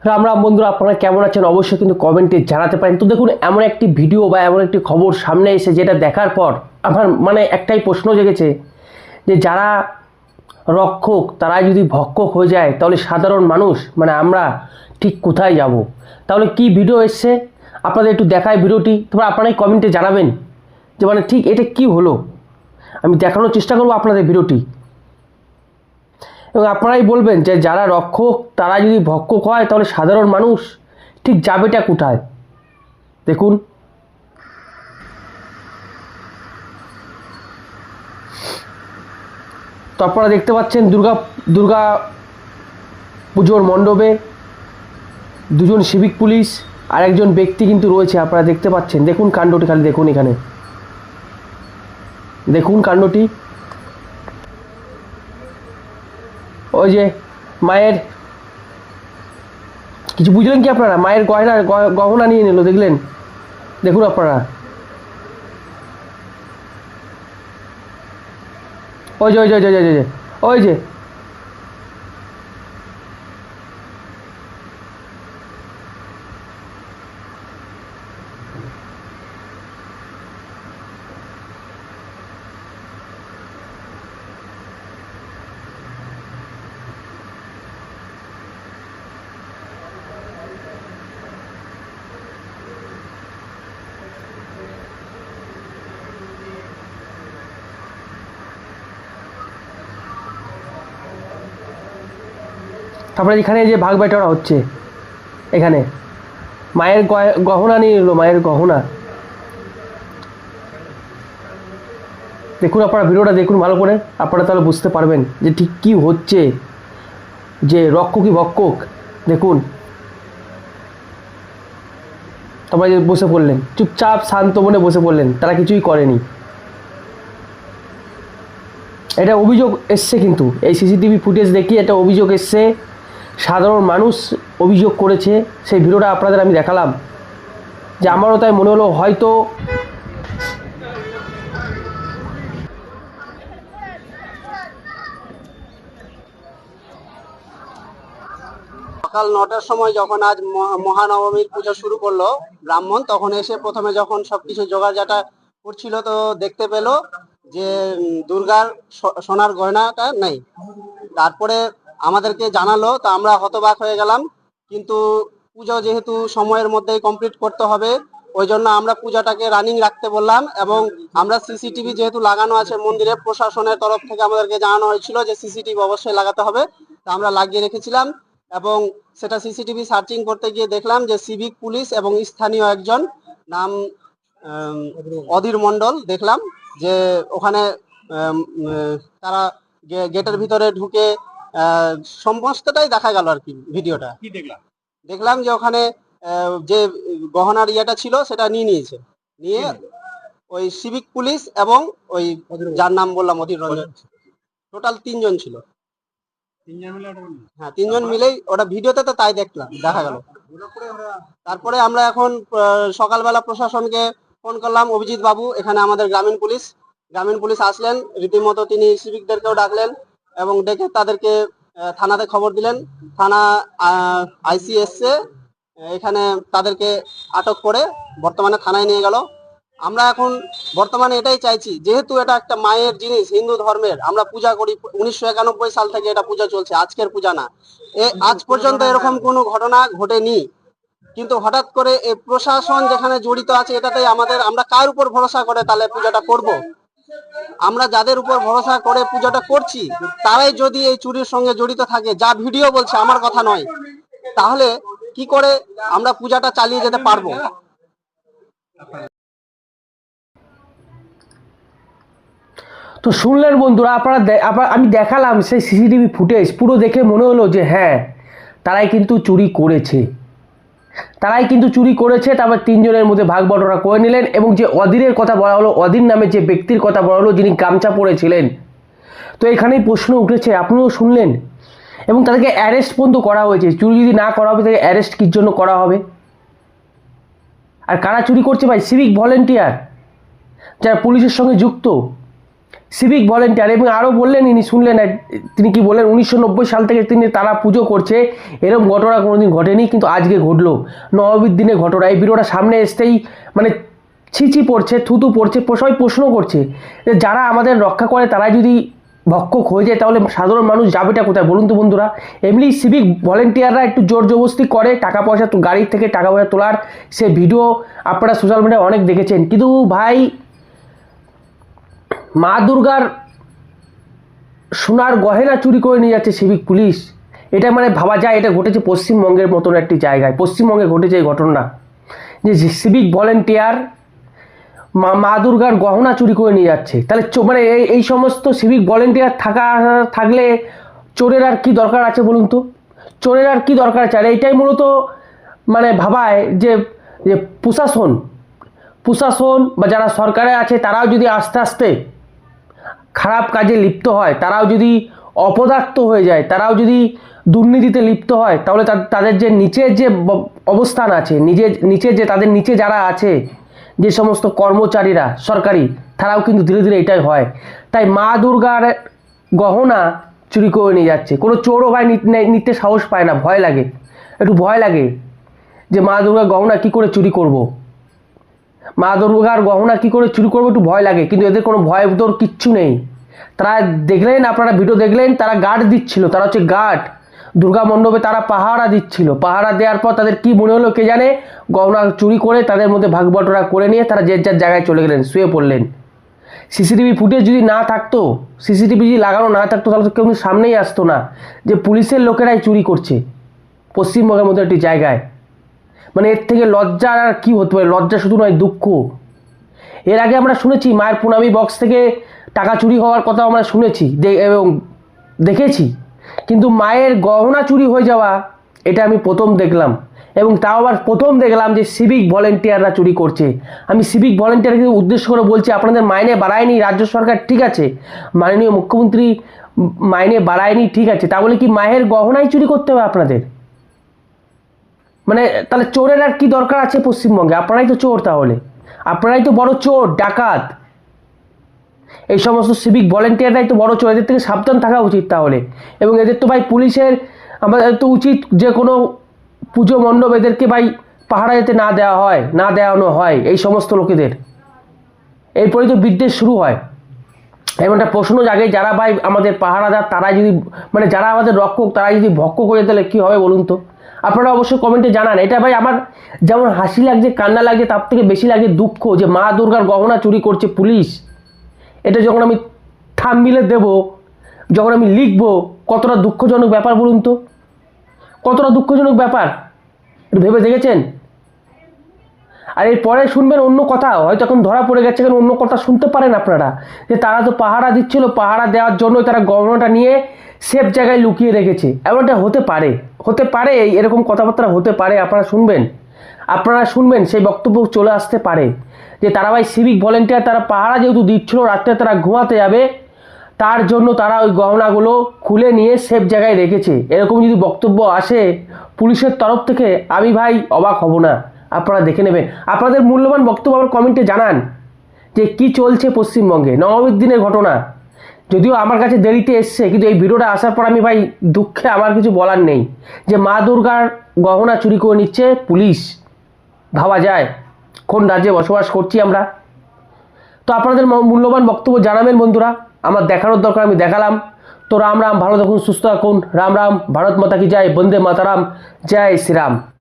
রাম রাম বন্ধুরা, আপনারা কেমন আছেন অবশ্যই কিন্তু কমেন্টে জানাতে পারেন। তো দেখুন, এমন একটি ভিডিও বা এমন একটি খবর সামনে এসে যেটা দেখার পর আমার একটাই প্রশ্ন জেগেছে যে যারা রক্ষক তারা যদি ভক্ষক হয়ে যায় তাহলে সাধারণ মানুষ আমরা ঠিক কোথায় যাব? তাহলে কি ভিডিও এসছে আপনাদের একটু দেখায় ভিডিওটি, তারপর আপনারাই কমেন্টে জানাবেন যে ঠিক এটা কি হলো। আমি দেখানোর চেষ্টা করবো আপনাদের ভিডিওটি, এবং আপনারাই বলবেন যে যারা রক্ষক তারা যদি ভক্ষক হয় তাহলে সাধারণ মানুষ ঠিক যাবেটা কোথায়। দেখুন, তো আপনারা দেখতে পাচ্ছেন দুর্গা পুজোর মণ্ডপে দুজন সিভিক পুলিশ আর একজন ব্যক্তি কিন্তু রয়েছে, আপনারা দেখতে পাচ্ছেন। দেখুন কাণ্ডটি, খালি দেখুন, এখানে দেখুন কাণ্ডটি। ওই যে মায়ের কিছু বুঝলেন কি আপনারা? মায়ের গহনা নিয়ে নিল, দেখলেন? দেখুন আপনারা, ওই যে ওই যে ওই যে ওই যে তারপরে এখানে যে ভাগ বাটোয়ারা হচ্ছে, এখানে মায়ের গহনা নিয়ে নিল, মায়ের গহনা। দেখুন আপনারা ভিডিওটা দেখুন ভালো করে, আপনারা তাহলে বুঝতে পারবেন যে ঠিক কী হচ্ছে, যে রক্ষক কি ভক্ষক। দেখুন, তারপরে যে বসে পড়লেন, চুপচাপ শান্ত মনে বসে পড়লেন, তারা কিছুই করেনি। এটা অভিযোগ এসছে, কিন্তু এই সিসিটিভি ফুটেজ দেখিয়ে এটা অভিযোগ এসছে, সাধারণ মানুষ অভিযোগ করেছে। সেই ভিডিওটা আপনাদের আমি দেখালাম, যে আমারও তাই মনে হলো হয়তো সকাল ৯টার সময় যখন আজ মহানবমীর পুজো শুরু করলো ব্রাহ্মণ, তখন এসে প্রথমে যখন সবকিছু জোগাড়জাটা করছিল তো দেখতে পেল যে দুর্গার সোনার গয়নাটা নেই। তারপরে আমাদেরকে জানালো, তো আমরা হতবাক হয়ে গেলাম। কিন্তু পুজো যেহেতু সময়ের মধ্যেই কমপ্লিট করতে হবে, ওই জন্য আমরা পূজাটাকে রানিং রাখতে বললাম। এবং আমরা সিসিটিভি যেহেতু লাগানো আছে মন্দিরে, প্রশাসনের তরফ থেকে আমাদেরকে জানানো হয়েছিল যে সিসিটিভি অবশ্যই লাগাতে হবে, তা আমরা লাগিয়ে রেখেছিলাম। এবং সেটা সিসিটিভি সার্চিং করতে গিয়ে দেখলাম যে সিভিক পুলিশ এবং স্থানীয় একজন, নাম অধীর মণ্ডল, দেখলাম যে ওখানে তারা গেটের ভিতরে ঢুকে সমস্তটাই দেখা গেল আর কি। ভিডিওটা কি দেখলাম যে ওখানে যে গহনার ইয়েটা ছিল সেটা নিয়েছে, নিয়ে ওই সিভিক পুলিশ এবং ওই যার নাম বললাম অধীর রঞ্জন, টোটাল ৩ জন ছিল। হ্যাঁ, ৩ জন মিলেই ওটা ভিডিওতে তো তাই দেখা গেল। তারপরে আমরা এখন সকালবেলা প্রশাসনকে ফোন করলাম, অভিজিৎ বাবু এখানে আমাদের গ্রামীণ পুলিশ আসলেন, রীতিমতো তিনি সিভিকদেরকেও ডাকলেন এবং ডেকে তাদেরকে থানাতে খবর দিলেন। থানা আইসি এসছে, এখানে তাদেরকে আটক করে বর্তমানে থানায় নিয়ে গেল। আমরা এখন বর্তমানে এটাই চাইছি, যেহেতু এটা একটা মায়ের জিনিস, হিন্দু ধর্মের আমরা পূজা করি, 1991 সাল থেকে এটা পূজা চলছে, আজকের পূজা না। আজ পর্যন্ত এরকম কোনো ঘটনা ঘটেনি, কিন্তু হঠাৎ করে এই প্রশাসন যেখানে জড়িত আছে এটাতেই আমরা কার উপর ভরসা করে তাহলে পূজাটা করব? আমরা যাদের উপর ভরসা করে পূজাটা করছি তারাই যদি এই চুরির সঙ্গে জড়িত থাকে, যা ভিডিও বলছে, আমার কথা নয়, তাহলে কি করে আমরা পূজাটা চালিয়ে যেতে পারবো? তো শুনলেন বন্ধুরা, আমি দেখালাম সেই সিসিটিভি ফুটেজ, পুরো দেখে মনে হলো যে হ্যাঁ, তারাই কিন্তু চুরি করেছে। তারপর ৩ জনের মধ্যে ভাগ বটোয়ারা করে নিলেন। এবং যে অধীরের কথা বলা হলো, অধীর নামে যে ব্যক্তির কথা বলা হলো, যিনি গামছা পরেছিলেন, তো এখানেই প্রশ্ন উঠেছে, আপনিও শুনলেন। এবং তাদেরকে অ্যারেস্ট পর্যন্ত করা হয়েছে। চুরি যদি না করা হবে তাকে অ্যারেস্ট কির জন্য করা হবে? আর কারা চুরি করছে ভাই? সিভিক ভলেন্টিয়ার, যারা পুলিশের সঙ্গে যুক্ত, সিভিক ভলেন্টিয়ার। এবং আরও বললেন, ইনি শুনলেন তিনি কি বললেন, 1990 সাল থেকে তারা পুজো করছে, এরকম ঘটনা কোনোদিন ঘটেনি, কিন্তু আজকে ঘটলো নবমীর দিনে ঘটনা। এই ভিডিওটা সামনে আসতেই মানে ছিচি পড়ছে, থুতু পড়ছে, সবাই প্রশ্ন করছে যে যারা আমাদের রক্ষা করে তারা যদি ভক্ষক হয়ে যায় তাহলে সাধারণ মানুষ যাবেটা কোথায় বলুন তো বন্ধুরা। এমনি সিভিক ভলেন্টিয়াররা একটু জোর জবরদস্তি করে টাকা পয়সা, গাড়ির থেকে টাকা পয়সা তোলার সে ভিডিও আপনারা সোশ্যাল মিডিয়ায় অনেক দেখেছেন। কিন্তু ভাই, মা দুর্গার সোনার গহেনা চুরি করে নিয়ে যাচ্ছে সিভিক পুলিশ, এটা মানে ভাবা যায় এটা ঘটেছে পশ্চিমবঙ্গের মতন একটি জায়গায়। পশ্চিমবঙ্গে ঘটেছে এই ঘটনা যে সিভিক ভলেন্টিয়ার মা দুর্গার গহনা চুরি করে নিয়ে যাচ্ছে। তাহলে মানে এই সমস্ত সিভিক ভলেন্টিয়ার থাকলে চোরের আর কি দরকার আছে বলুন তো? চোরের আর কি দরকার আছে? আর এইটাই মূলত মানে ভাবায় যে প্রশাসন বা যারা সরকারে আছে তারাও যদি আস্তে আস্তে খারাপ কাজে লিপ্ত হয়, তারাও যদি অপদার্থ হয়ে যায়, তারাও যদি দুর্নীতিতে লিপ্ত হয়, তাহলে তাদের যে নিচের যে অবস্থান আছে, নিচের যে তাদের নিচে যারা আছে, যে সমস্ত কর্মচারীরা সরকারি, তারাও কিন্তু ধীরে ধীরে এটাই হয়। তাই মা দুর্গার গহনা চুরি করে নিয়ে যাচ্ছে। কোনো চোরও ভাই নিতে সাহস পায় না, ভয় লাগে, একটু ভয় লাগে যে মা দুর্গার গহনা কী করে চুরি করব, মা দুর্গার গহনা কী করে চুরি করবো, একটু ভয় লাগে। কিন্তু এদের কোনো ভয় তোর কিচ্ছু নেই। তারা দেখলেন, আপনারা ভিডিও দেখলেন, তারা গার্ড দিচ্ছিল, তারা হচ্ছে গার্ড, দুর্গা মণ্ডপে তারা পাহারা দিচ্ছিল। পাহারা দেওয়ার পর তাদের কি মনে হলো কে জানে, গহনা চুরি করে তাদের মধ্যে ভাগ বটরা করে নিয়ে তারা যে যার জায়গায় চলে গেলেন, শুয়ে পড়লেন। সিসিটিভি ফুটেজ যদি না থাকতো, সিসিটিভি যদি লাগানো না থাকতো, তাহলে তো কেউ সামনেই আসতো না যে পুলিশের লোকেরাই চুরি করছে পশ্চিমবঙ্গের মধ্যে একটি জায়গায়। মানে এর থেকে লজ্জার আর কি হতে পারে? লজ্জা শুধু নয়, দুঃখ। এর আগে আমরা শুনেছি মায়ের প্রণামী বক্স থেকে টাকা চুরি হওয়ার কথা আমরা শুনেছি এবং দেখেছি, কিন্তু মায়ের গহনা চুরি হয়ে যাওয়া এটা আমি প্রথম দেখলাম। এবং তাও আবার প্রথম দেখলাম যে সিভিক ভলেন্টিয়াররা চুরি করছে। আমি সিভিক ভলেন্টিয়ারকে উদ্দেশ্য করে বলছি, আপনাদের মাইনে বাড়ায়নি রাজ্য সরকার, ঠিক আছে, মাননীয় মুখ্যমন্ত্রী মাইনে বাড়ায়নি, ঠিক আছে, তা বলে কি মায়ের গহনাই চুরি করতে হবে আপনাদের? মানে তাহলে চোরের আর কি দরকার আছে পশ্চিমবঙ্গে? আপনারাই তো চোর, তাহলে আপনারাই তো বড় চোর, ডাকাত। এই সমস্ত সিভিক ভলেন্টিয়াররাই তো বড় চোর, এদের থেকে সাবধান থাকা উচিত তাহলে। এবং এদের তো ভাই পুলিশের আমাদের তো উচিত যে কোনো পুজো মণ্ডপ এদেরকে ভাই পাহারা যেতে না দেওয়ানো হয় এই সমস্ত লোকেদের। এরপরেই তো বিদ্বেষ শুরু হয়। এবং একটা প্রশ্ন জাগে, যারা ভাই আমাদের পাহারাদার, তারা যদি মানে যারা আমাদের রক্ষক, তারা যদি ভক্ষক করে তাহলে কী হবে বলুন তো? আপনারা অবশ্যই কমেন্টে জানান। এটা ভাই আমার যেমন হাসি লাগছে, কান্না লাগছে, তার থেকে বেশি লাগে দুঃখ যে মা দুর্গার গহনা চুরি করছে পুলিশ। এটা যখন আমি থাম্বনেইলে দেব, যখন আমি লিখবো, কতটা দুঃখজনক ব্যাপার বলুন তো? কতটা দুঃখজনক ব্যাপার একটু ভেবে দেখেছেন? আর এরপরে শুনবেন অন্য কথা, হয়তো এখন ধরা পড়ে গেছে, এখন অন্য কথা শুনতে পারেন আপনারা, যে তারা তো পাহারা দিচ্ছিল, পাহারা দেওয়ার জন্য তারা গহনাটা নিয়ে সেফ জায়গায় লুকিয়ে রেখেছে। এমনটা হতে পারে এরকম কথাবার্তা হতে পারে। আপনারা শুনবেন সেই বক্তব্য চলে আসতে পারে যে তারা ভাই সিভিক ভলেন্টিয়ার, তারা পাহারা যেহেতু দিচ্ছিল, রাত্রে তারা ঘুমাতে যাবে, তার জন্য তারা ওই গহনাগুলো খুলে নিয়ে সেফ জায়গায় রেখেছে। এরকম যদি বক্তব্য আসে পুলিশের তরফ থেকে, আমি ভাই অবাক হব না। আপনারা দেখে নেবেন। আপনাদের মূল্যবান বক্তব্য আমার কমেন্টে জানান যে কি চলছে পশ্চিমবঙ্গে। নবমীর দিনের ঘটনা, যদিও আমার কাছে দেরিতে এসছে, কিন্তু এই ভিডিওটা আসার পর আমি ভাই দুঃখে আমার কিছু বলার নেই যে মা দুর্গার গহনা চুরি করে নিচ্ছে পুলিশ। ভাবা যায় কোন রাজ্যে বসবাস করছি আমরা? তো আপনাদের মূল্যবান বক্তব্য জানাবেন বন্ধুরা। আমার দেখানোর দরকার আমি দেখালাম। তো রাম রাম, ভালো থাকুন, সুস্থ থাকুন। রাম রাম, ভারত মাতা কি জয়, বন্দে মাতারাম, জয় শ্রীরাম।